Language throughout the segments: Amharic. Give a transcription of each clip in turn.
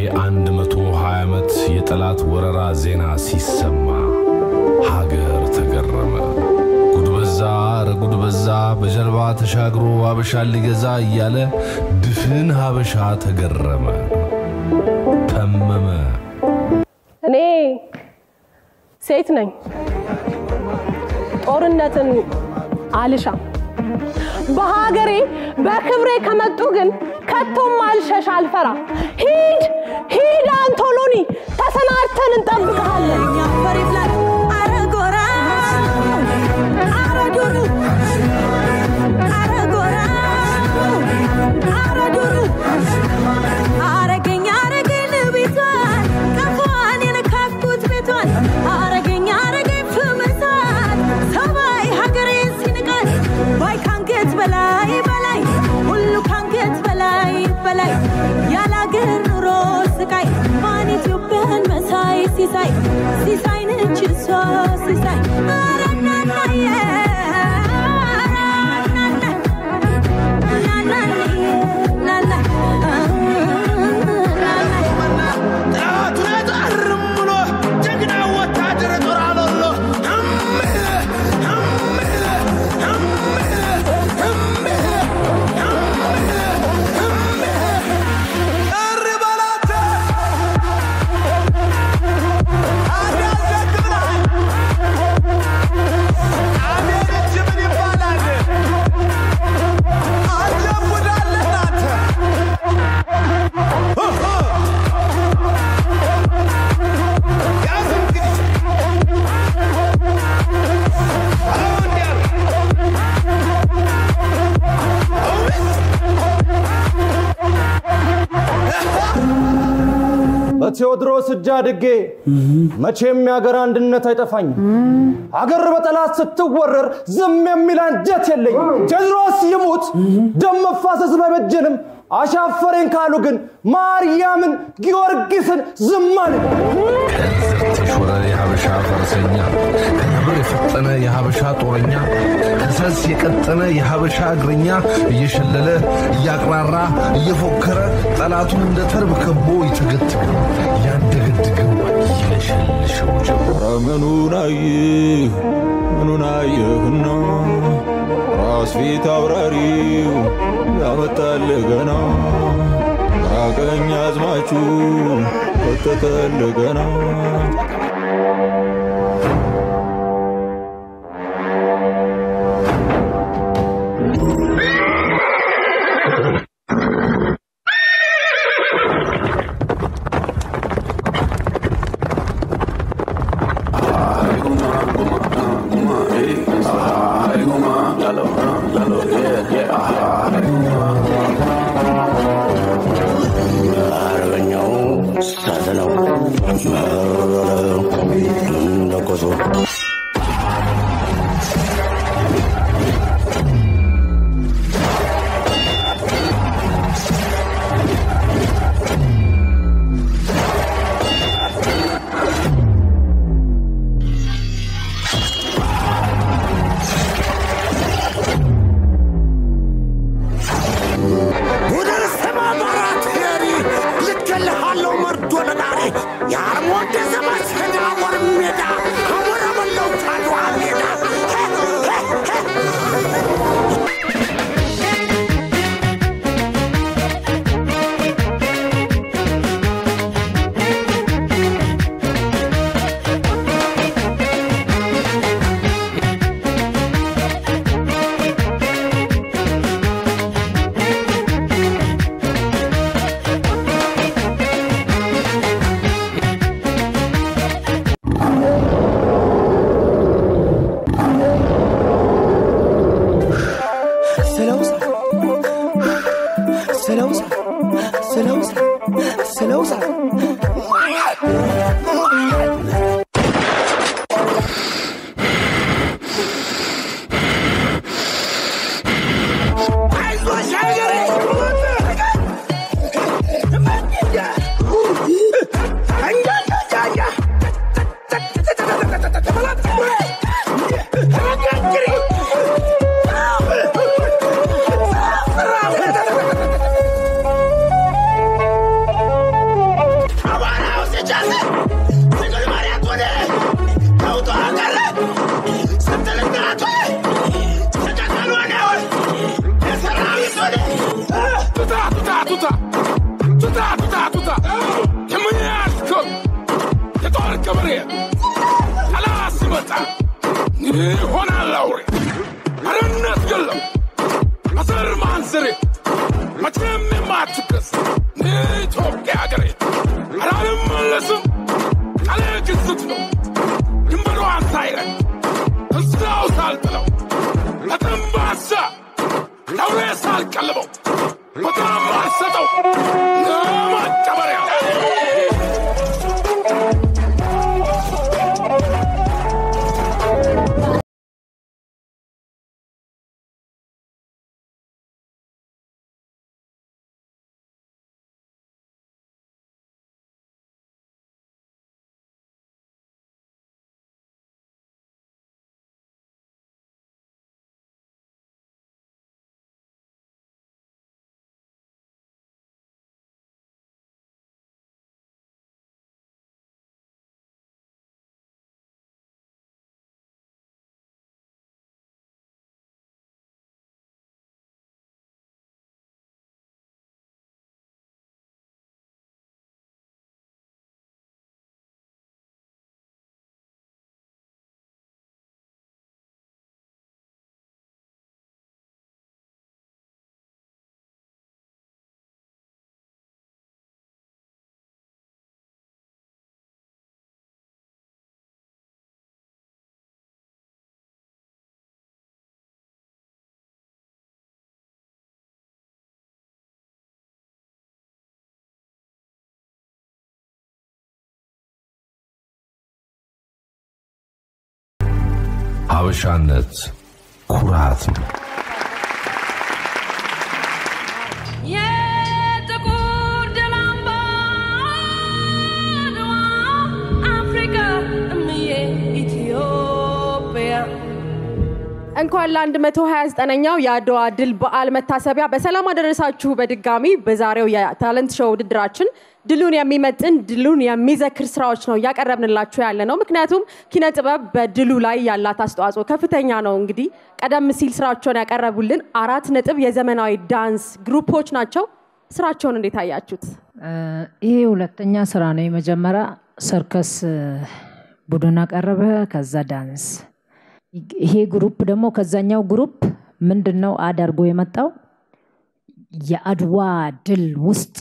120 ዓመት የጠላት ወረራ ዜና ሲሰማ ሀገር ተገረመ ጉድ በዛ በጀልባ ተሻግሮ ሀበሻ ሊገዛ እያለ ድፍን ሀበሻ ተገረመ ተመመ እኔ ሴት ነኝ ጦርነትን አልሻ በሀገሬ በክብሬ ከመጡ ግን ከቶም አልሸሽ አልፈራ ሂድ አንቶሎኒ ተሰናርተን እንጠብቅሃለን ያፈር ይብላል አረጎራ አረዱሩ አረጎራ አረዱሩ አረገኛ ቤቷን ከፋን የነካኩት ቤቷን አረገኝ ፍምሳት ሰባይ ሀገሬን ሲንቃት ባይ ካንገት በላይ ሁሉ ካንገት በላይ ያላገር ኑሮ ስቃይ ማን ኢትዮጵያን መሳይ ሲሳይ ነች እሷ ሲሳይ አረናናዬ ቴዎድሮስ እጃድጌ መቼም ያገር አንድነት አይጠፋኝ አገር በጠላት ስትወረር ዝም የሚል አንጀት የለኝ ቴዎድሮስ ይሙት ደም መፋሰስ በበጀንም አሻፈረን ካሉ ግን ማርያምን ጊዮርጊስን ዝማን ተሾረ የሀበሻ ፈረሰኛ ከነብር የፈጠነ የሀበሻ ጦረኛ ከሰስ የቀጠነ የሀበሻ እግረኛ እየሸለለ እያቅራራ እየፎከረ ጠላቱን እንደ ተርብ ከቦ ይተገትግ ያንደገድገው ይለሽልሽው ጀመረ ምኑን አየህና ራስ ፊት አብራሪው ያመጣል ገና አቀኛ አዝማቹ ከተተል ገና ይሆናል አውሬ አረነት ገለው አሰር ማንስሬ መቼም የማትከስ ኢትዮጵያ ሀገሬ አራለም መለስም ቃሌ ግዝት ነው ድንበሯን ሳይረግ እዛው ሳልጥለው ለተንባሳ ለውሬ ሳልቀልበው በጣም አልሰጠው ለማጨበሪያ ሀበሻነት ኩራት ነው የጥቁር ደላምባ አፍሪካ እምዬ ኢትዮጵያ እንኳን ለ129ኛው የአድዋ ድል በዓል መታሰቢያ በሰላም አደረሳችሁ በድጋሚ በዛሬው የታለንት ሾው ውድድራችን ድሉን የሚመጥን ድሉን የሚዘክር ስራዎች ነው ያቀረብንላችሁ ያለነው ምክንያቱም ኪነ ጥበብ በድሉ ላይ ያላት አስተዋጽኦ ከፍተኛ ነው እንግዲህ ቀደም ሲል ስራቸውን ያቀረቡልን 4 ነጥብ የዘመናዊ ዳንስ ግሩፖች ናቸው ስራቸውን እንዴት አያችሁት ይሄ ሁለተኛ ስራ ነው የመጀመሪያ ሰርከስ ቡድን አቀረበ ከዛ ዳንስ ይሄ ግሩፕ ደግሞ ከዛኛው ግሩፕ ምንድነው አዳርጎ የመጣው የአድዋ ድል ውስጥ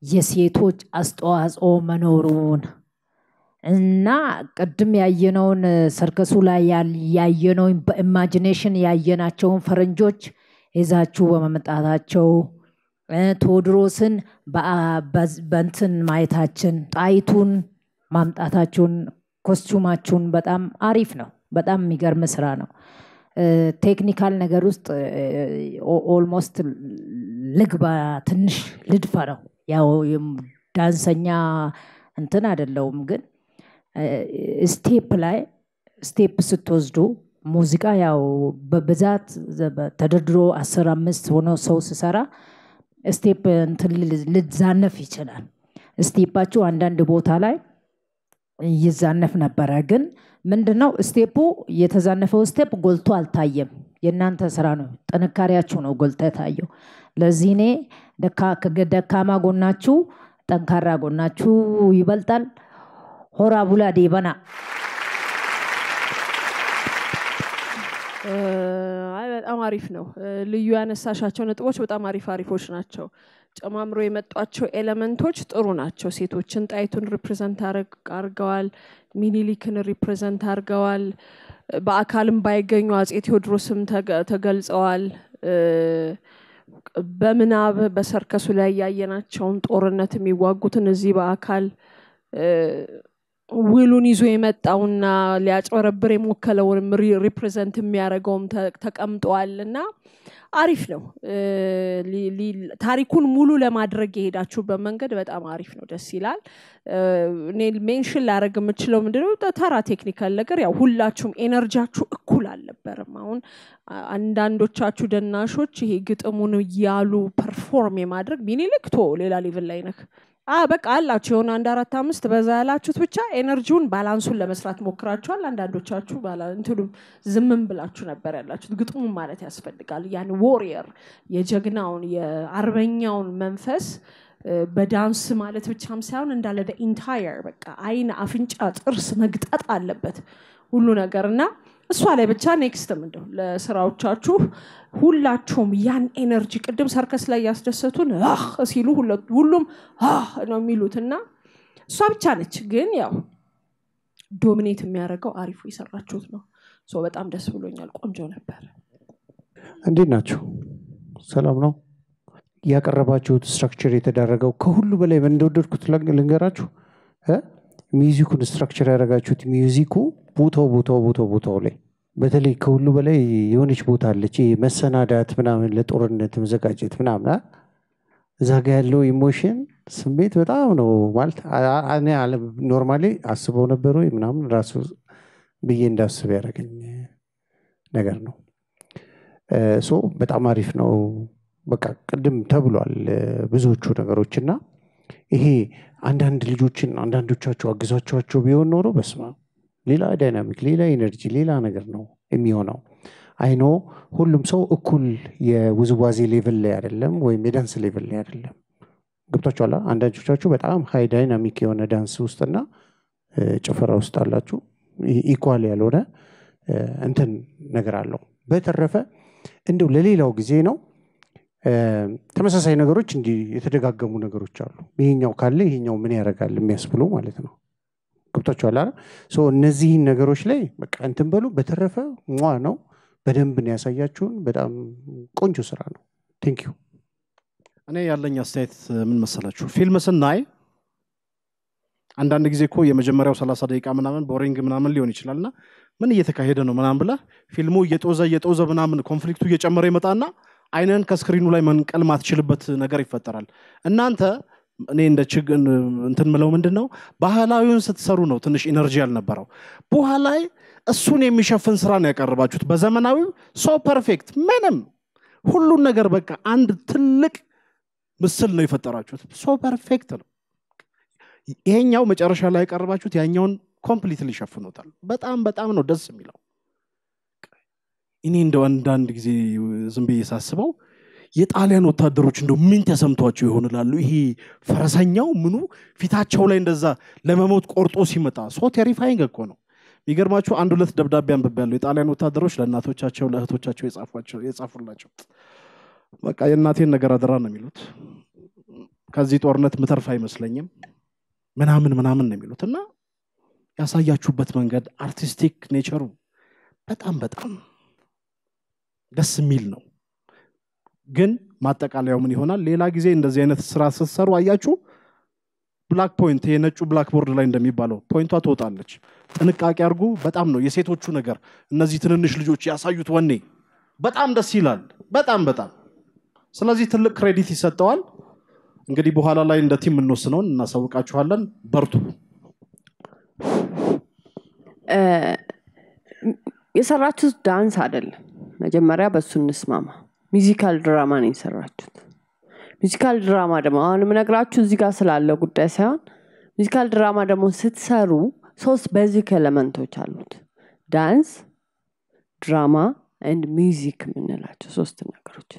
የሴቶች አስተዋጽኦ መኖሩን እና ቀድም ያየነውን ሰርከሱ ላይ ያየነውን በኢማጂኔሽን ያየናቸውን ፈረንጆች እዛቹ በመምጣታቸው ቴዎድሮስን በእንትን ማየታችን ጣይቱን ማምጣታቸውን ኮስቹማቸውን በጣም አሪፍ ነው በጣም የሚገርም ስራ ነው ቴክኒካል ነገር ውስጥ ኦልሞስት ልግባ ትንሽ ልድፈረው ያው ዳንሰኛ እንትን አይደለም ግን ስቴፕ ላይ ስቴፕ ስትወስዱ ሙዚቃ ያው በብዛት ተደርድሮ 15 ሆኖ ሰው ሲሰራ ስቴፕ እንትን ልዛነፍ ይችላል ስቴፓቸው አንዳንድ ቦታ ላይ ይዛነፍ ነበር ግን ምንድነው ስቴፑ የተዛነፈው ስቴፕ ጎልቶ አልታየም የናንተ ስራ ነው ጥንካሬያችሁ ነው ጎልቶ ታየው ለዚህ እኔ ደካማ ጎናችሁ ጠንካራ ጎናችሁ ይበልጣል ሆራ ቡላ ዲበና በጣም አሪፍ ነው ልዩ ያነሳሻቸው ነጥቦች በጣም አሪፎች ናቸው ጨማምሮ የመጣቸው ኤሌመንቶች ጥሩ ናቸው ሴቶችን ጣይቱን ሪፕሬዘንት አርገዋል ሚኒሊክን ሪፕሬዘንት አርገዋል በአካልም ባይገኙ አጼ ቴዎድሮስም ተገልጸዋል በመናብ በሰርከሱ ላይ ያየናቸውን ጦርነት የሚዋጉትን እዚህ በአካል ውሉን ይዞ የመጣውና ሊያጭበረብር የሞከለውን ሪፕሬዘንት የሚያረጋውም ተቀምጧልና አሪፍ ነው ታሪኩን ሙሉ ለማድረግ የሄዳችሁበት መንገድ በጣም አሪፍ ነው ደስ ይላል እኔ ሜንሽን ላረግ የምችለው ምንድነው ተራ ቴክኒካል ነገር ያው ሁላችሁም ኤነርጂያችሁ እኩል አልነበረም አሁን አንዳንዶቻችሁ ደናሾች ይሄ ግጥሙን ያሉ ፐርፎርም የማድረግ ሚኒሊክቶ ሌላ ሌቭል ላይ ነክ በቃ አላችሁ የሆነ 1 4 5 በዛ ያላችሁት ብቻ ኤነርጂውን ባላንሱን ለመስራት ሞክራችኋል አንዳንዶቻችሁ እንትሉም ዝምም ብላችሁ ነበር ያላችሁት ግጥሙን ማለት ያስፈልጋል ያን ዎሪየር የጀግናውን የአርበኛውን መንፈስ በዳንስ ማለት ብቻም ሳይሆን እንዳለ the entire በቃ አይን አፍንጫ ጥርስ መግጠጥ አለበት ሁሉ ነገርና እሷ ላይ ብቻ ኔክስትም እንደው ለስራዎቻችሁ ሁላችሁም ያን ኤነርጂ ቅድም ሰርከስ ላይ ያስደሰቱን ሲሉ ሁሉም ነው የሚሉትና እሷ ብቻ ነች ግን ያው ዶሚኔት የሚያደርገው አሪፉ ይሰራችሁት ነው ሶ በጣም ደስ ብሎኛል ቆንጆ ነበር እንዴት ናችሁ ሰላም ነው ያቀረባችሁት ስትራክቸር የተደረገው ከሁሉ በላይ እንደወደድኩት ልንገራችሁ ሚውዚኩን ስትራክቸር ያደረጋችሁት ሚውዚኩ ቦታው ላይ በተለይ ከሁሉ በላይ የሆነች ቦታ አለች መሰናዳት ምናምን ለጦርነት መዘጋጀት ምናምን እዛ ጋር ያለው ኢሞሽን ስሜት በጣም ነው ማለት እኔ ኖርማሊ አስበው ነበር ወይ ምናምን ራሱ ብዬ እንዳስብ ያደረገኝ ነገር ነው ሶ በጣም አሪፍ ነው በቃ ቅድም ተብሏል ብዙዎቹ ነገሮችና ይሄ አንዳንድ ልጆችን አንዳንዶቻቸው አግዛቸው ቢሆን ኖሮ በስማ ሌላ ዳይናሚክ ሌላ ኤነርጂ ሌላ ነገር ነው የሚሆነው አይኖ ሁሉም ሰው እኩል የውዝዋዜ ሌቭል ላይ አይደለም ወይ የዳንስ ሌቭል ላይ አይደለም ገብታችኋል አንዳንዶቻችሁ በጣም ሃይ ዳይናሚክ የሆነ ዳንስ ውስጥና ጭፈራ ውስጥ አላችሁ ኢኳል ያልሆነ እንትን ነገር አለው በተረፈ እንደው ለሌላው ጊዜ ነው ተመሳሳይ ነገሮች እንዲ የተደጋገሙ ነገሮች አሉ ይሄኛው ካለ ይሄኛው ምን ያረጋል የሚያስብሉ ማለት ነው ገብታችኋል ሶ እነዚህ ነገሮች ላይ በቃ እንትን በሉ በተረፈ ነው በደንብ ነው ያሳያችሁን በጣም ቆንጆ ስራ ነው ቴንክ ዩ እኔ ያለኝ አስተያየት ምን መሰላችሁ ፊልም ስናይ አንዳንድ ጊዜ እኮ የመጀመሪያው 30 ደቂቃ ምናምን ቦሪንግ ምናምን ሊሆን ይችላልና ምን እየተካሄደ ነው ምናምን ብላ ፊልሙ እየጦዘ ምናምን ኮንፍሊክቱ እየጨመረ ይመጣና አይነን ከስክሪኑ ላይ መንቀል ማትችልበት ነገር ይፈጠራል እናንተ እኔ እንደ ችግር እንትን ምለው ምንድነው ባህላዊውን ስትሰሩ ነው ትንሽ ኢነርጂ ያልነበረው በኋላ እሱን የሚሸፍን ስራ ነው ያቀርባችሁት በዘመናዊው ሶ ፐርፌክት ምንም ሁሉን ነገር በቃ አንድ ትልቅ ምስል ነው የፈጠራችሁት ሶ ፐርፌክት ነው ይሄኛው መጨረሻ ላይ ያቀርባችሁት ያኛውን ኮምፕሊትሊ ሸፍኖታል በጣም ነው ደስ የሚለው እኔ እንደው አንዳንድ ጊዜ ዝም ብዬ ሳስበው የጣሊያን ወታደሮች እንደው ምን ተሰምቷቸው ይሆንላሉ ይሄ ፈረሰኛው ምኑ ፊታቸው ላይ እንደዛ ለመሞት ቆርጦ ሲመጣ ሶ ቴሪፋይንግ እኮ ነው ይገርማችሁ አንድ ሁለት ደብዳቤ አንብቤያለሁ የጣሊያን ወታደሮች ለእናቶቻቸው ለእህቶቻቸው የጻፉላቸው በቃ የእናቴን ነገር አደራ ነው የሚሉት ከዚህ ጦርነት ምተርፍ አይመስለኝም ምናምን ነው የሚሉትና ያሳያችሁበት መንገድ አርቲስቲክ ኔቸሩ በጣም ደስ የሚል ነው ግን ማጠቃለያው ምን ይሆናል ሌላ ጊዜ እንደዚህ አይነት ስራ ስትሰሩ አያችሁ ብላክ ፖይንት የነጩ ብላክ ቦርድ ላይ እንደሚባለው ፖይንቷ ትወጣለች ጥንቃቄ አርጉ በጣም ነው የሴቶቹ ነገር እነዚህ ትንንሽ ልጆች ያሳዩት ወኔ በጣም ደስ ይላል በጣም ስለዚህ ትልቅ ክሬዲት ይሰጣዋል እንግዲህ በኋላ ላይ እንደ ቲም እንወስነው እናሳውቃችኋለን በርቱ የሰራችሁት ዳንስ አይደለም መጀመሪያ በሱ እንስማማ ሚውዚካል ድራማ ነው የሰራችሁት ሚውዚካል ድራማ ደግሞ አሁን ምነግራችሁ እዚህ ጋር ስላለ ጉዳይ ሳይሆን ሚውዚካል ድራማ ደግሞ ስትሰሩ ሶስት ቤዚክ ኤሌመንቶች አሉት ዳንስ ድራማ and music ምንላቸው ሶስት ነገሮች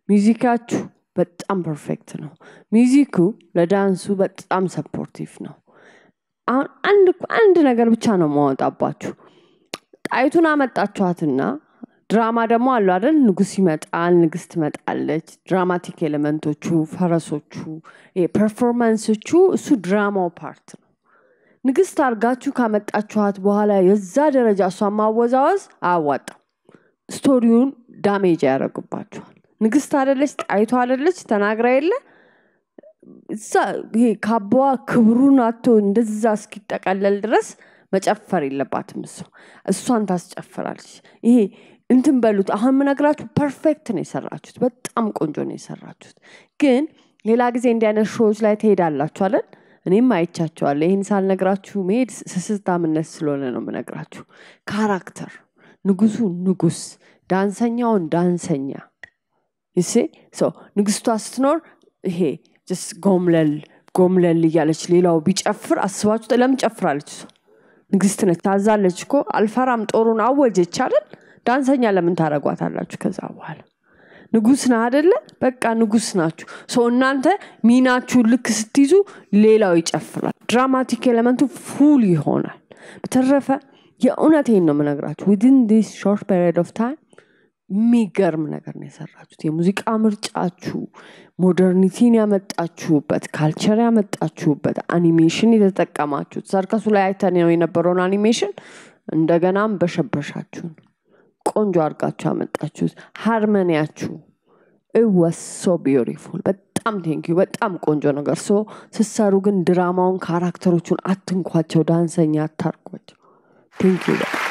ሚውዚካችሁ በጣም ፐርፌክት ነው ሚውዚኩ ለዳንሱ በጣም ሰፖርቲቭ ነው አንድ ነገር ብቻ ነው ማወጣባችሁ ጣይቱን አመጣችኋትና ድራማ ደግሞ አሉ አይደል ንጉስ ይመጣል ንግስት ትመጣለች ድራማቲክ ኤሌመንቶቹ ፈረሶቹ ፐርፎርማንሶቹ እሱ ድራማው ፓርት ነው ንግስት አርጋችሁ ካመጣችኋት በኋላ የዛ ደረጃ እሷ ማወዛወዝ አያዋጣም ስቶሪውን ዳሜጅ ያደርግባችኋል ንግስት አይደለች ጣይቱ አይደለች ተናግራ የለ ይሄ ካባዋ ክብሩን አጥቶ እንደዛ እስኪጠቀለል ድረስ መጨፈር የለባትም እሷን ታስጨፍራለች ይሄ እንትን በሉት አሁን ምነግራችሁ ፐርፌክት ነው የሰራችሁት በጣም ቆንጆ ነው የሰራችሁት ግን ሌላ ጊዜ እንዲያነ ሾዎች ላይ ትሄዳላችሁ አይደል እኔም አይቻቸዋለሁ ይሄን ሳልነግራችሁ መሄድ ስስታምነት ስለሆነ ነው ምነግራችሁ ካራክተር ንጉሱ ንጉስ ዳንሰኛውን ዳንሰኛ ይሴ ሶ ንግስቷ ስትኖር ይሄ just ጎምለል እያለች ሌላው ቢጨፍር አስባችሁ ለምን ጨፍራለች ንግስት ነች ታዛለች እኮ አልፈራም ጦሩን አወጀች አይደል ዳንሰኛ ለምን ታረጓታላችሁ ከዛ በኋላ ንጉስ ነው አይደለ በቃ ንጉስ ናችሁ ሶ እናንተ ሚናችሁ ልክ ስትይዙ ሌላው ይጨፍራል ድራማቲክ ኤሌመንቱ ፉል ይሆናል በተረፈ የእውነቴን ነው የምነግራችሁ within this short period of time የሚገርም ነገር ነው የሰራችሁት የሙዚቃ ምርጫችሁ ሞደርኒቲን ያመጣችሁበት ካልቸር ያመጣችሁበት አኒሜሽን የተጠቀማችሁት ሰርከሱ ላይ አይተን ነው የነበረውን አኒሜሽን እንደገናም በሸበሻችሁ ቆንጆ አርጋችሁ አመጣችሁት ሃርሞኒያችሁ it was so beautiful በጣም thank you በጣም ቆንጆ ነገር ሶ ስሰሩ ግን ድራማውን ካራክተሮቹን አትንኳቸው ዳንሰኛ አታርጓቸው thank you